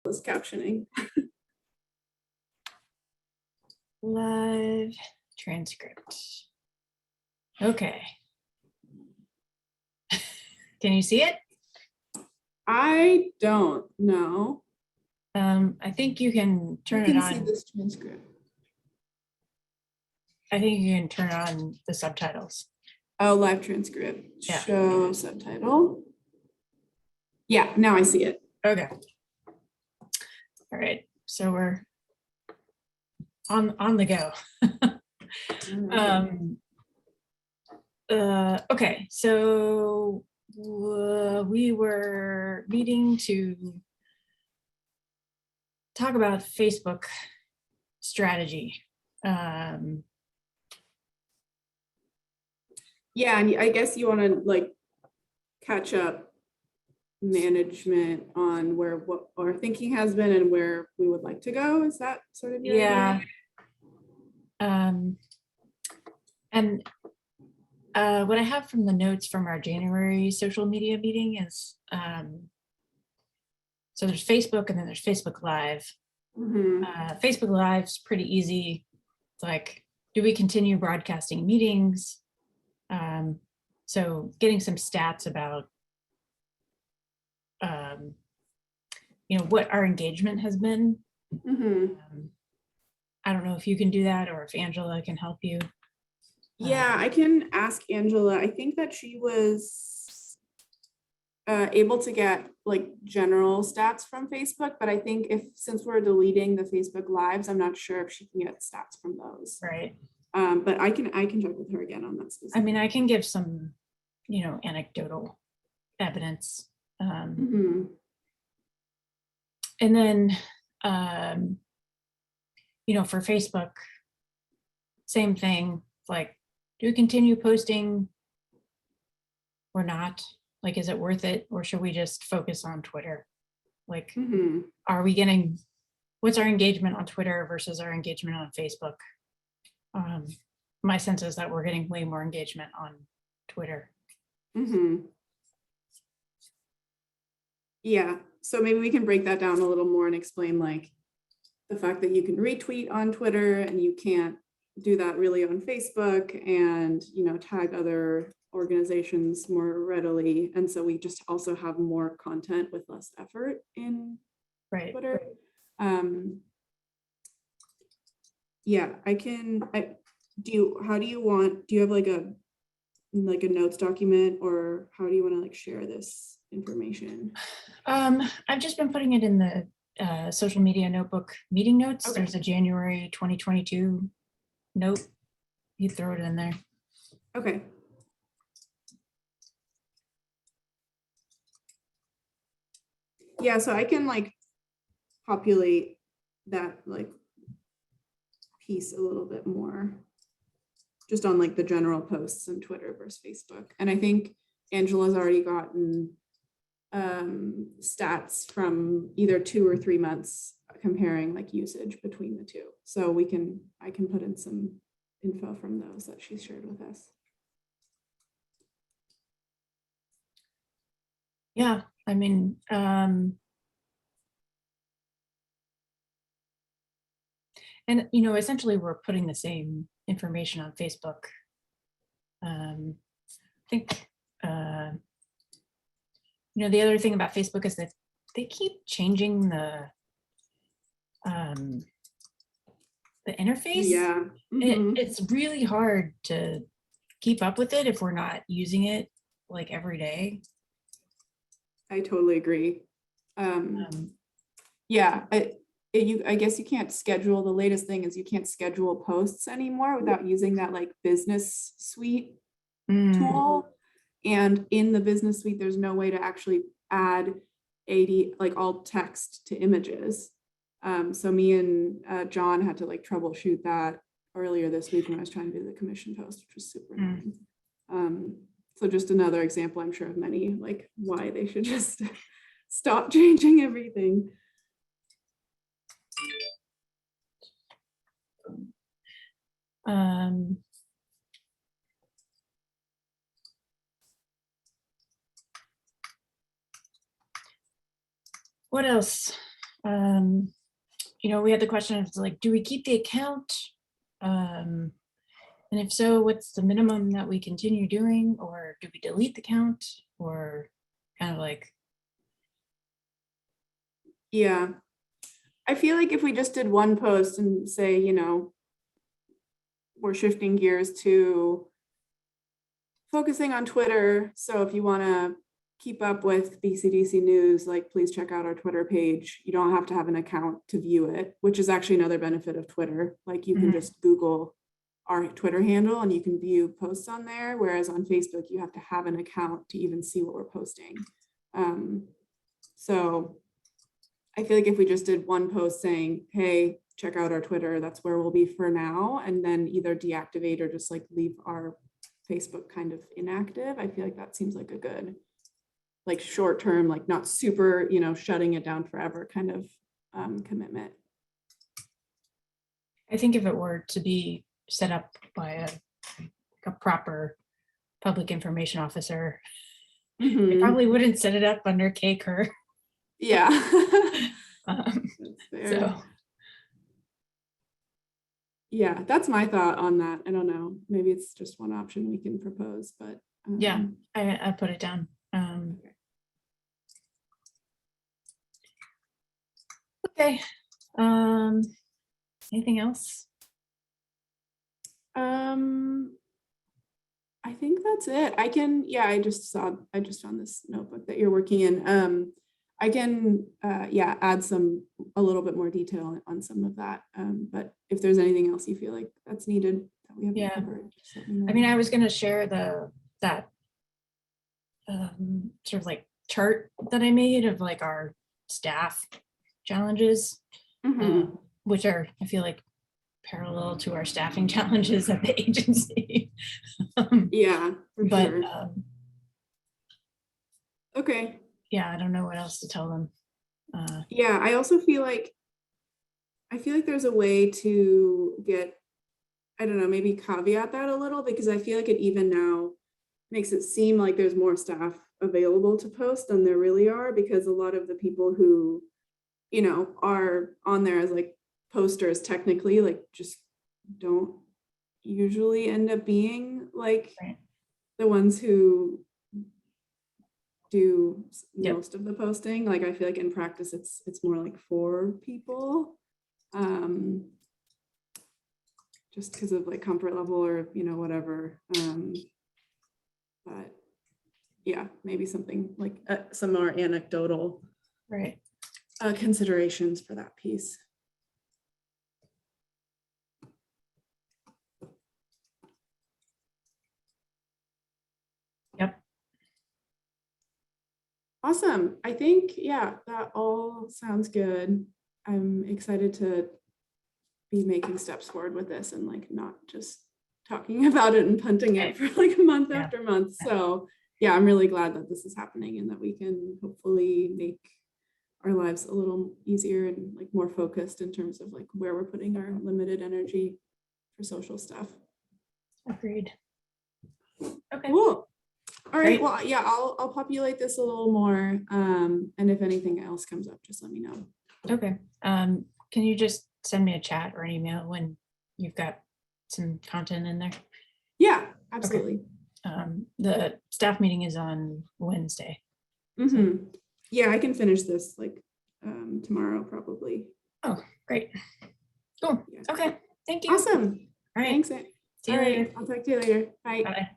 closed captioning. Live transcript. Okay. Can you see it? I don't know. I think you can turn You it can see on. this transcript. I think you can turn on the subtitles. Oh, live transcript. Yeah. Show subtitle. Yeah, now I see it. Okay. All right. So we're on the go. Okay. So we were meeting to talk about Facebook strategy. Yeah, and I guess you want to like catch up management on where what our thinking has been and where we would like to go. Is that sort of your idea? And what I have from the notes from our January social media meeting is, so there's Facebook and then there's Facebook Live. Mm-hmm. Facebook Live's pretty easy. It's like, do we continue broadcasting meetings? So getting some stats about, what our engagement has been. Mm-hmm. I don't know if you can do that or if Angela can help you. Yeah, I can ask Angela. I think that she was able to get like general stats from Facebook, but I think since we're deleting the Facebook Lives, I'm not sure if she can get stats from those. Right. But I can check with her again on that specific. I mean, I can give some, anecdotal evidence. Mm-hmm. And then, for Facebook, same thing, like, do we continue posting or not? Like, is it worth it? Or should we just focus on Twitter? Like, Mm-hmm. are we getting, what's our engagement on Twitter versus our engagement on Facebook? My sense is that we're getting way more engagement on Twitter. Mm-hmm. Yeah, so maybe we can break that down a little more and explain like the fact that you can retweet on Twitter and you can't do that really on Facebook, and tag other organizations more readily. And so we just also have more content with less effort in Twitter. Yeah, do you have like a notes document, or how do you want to like share this information? I've just been putting it in the social media notebook meeting notes. Okay. There's a January 2022 note. You throw it in there. Okay. Yeah, so I can like populate that like piece a little bit more just on like the general posts on Twitter versus Facebook. And I think Angela's already gotten stats from either 2 or 3 months comparing like usage between the two. So I can put in some info from those that she shared with us. Yeah, I mean, and essentially we're putting the same information on Facebook. I think the other thing about Facebook is that they keep changing the interface. Yeah. Mm-hmm. It's really hard to keep up with it if we're not using it like every day. I totally agree. Yeah, I guess you can't schedule, the latest thing is you can't schedule posts anymore without using that like business suite tool. And in the business suite, there's no way to actually add like alt text to images. So me and John had to like troubleshoot that earlier this week when I was trying to do the commission post, which was super annoying. So just another example, I'm sure, of many, like why they should just stop changing everything. What else? We had the question of like, do we keep the account? And if so, what's the minimum that we continue doing, or do we delete the account, or kind of like, Yeah. I feel like if we just did one post and say, we're shifting gears to focusing on Twitter. So if you want to keep up with BCDC news, like please check out our Twitter page. You don't have to have an account to view it, which is actually another benefit of Twitter. Like you can just Google our Twitter handle and you can view posts on there. Whereas on Facebook, you have to have an account to even see what we're posting. So I feel like if we just did one post saying, hey, check out our Twitter, that's where we'll be for now. And then either deactivate or just like leave our Facebook kind of inactive. I feel like that seems like a good, like short term, like not super, shutting it down forever kind of commitment. I think if it were to be set up by a proper public information officer, they probably wouldn't set it up under K-Kerr. Yeah. So yeah, that's my thought on that. I don't know. Maybe it's just one option we can propose, but yeah, I put it down. Okay. Anything else? I think that's it. I just found this notebook that you're working in. I can add a little bit more detail on some of that. But if there's anything else you feel like that's needed that we haven't covered, just let me know. I mean, I was going to share that sort of like chart that I made of like our staff challenges, which are, I feel like, parallel to our staffing challenges at the agency. Yeah, but sure. Okay. Yeah, I don't know what else to tell them. Yeah, I also feel like there's a way to get, I don't know, maybe caveat that a little, because I feel like it even now makes it seem like there's more staff available to post than there really are, because a lot of the people who, are on there as like posters technically like just don't usually end up being like the ones who do most of the posting. Like I feel like in practice it's more like 4 people, just because of like comfort level or whatever, but yeah, maybe something like some more anecdotal considerations for that piece. Yep. Awesome. I think, that all sounds good. I'm excited to be making steps forward with this and like not just talking about it and punting it for like month after month. So yeah, I'm really glad that this is happening and that we can hopefully make our lives a little easier and like more focused in terms of like where we're putting our limited energy for social stuff. Agreed. Okay. Cool. All right. Well, yeah, I'll populate this a little more. And if anything else comes up, just let me know. Okay. Can you just send me a chat or an email when you've got some content in there? Yeah, absolutely. Okay. The staff meeting is on Wednesday. So. Yeah, I can finish this like tomorrow probably. Oh, great. Cool. Yeah. Okay. Thank you. Awesome. All right. Thanks. See you later. I'll talk to you later. Bye. Bye.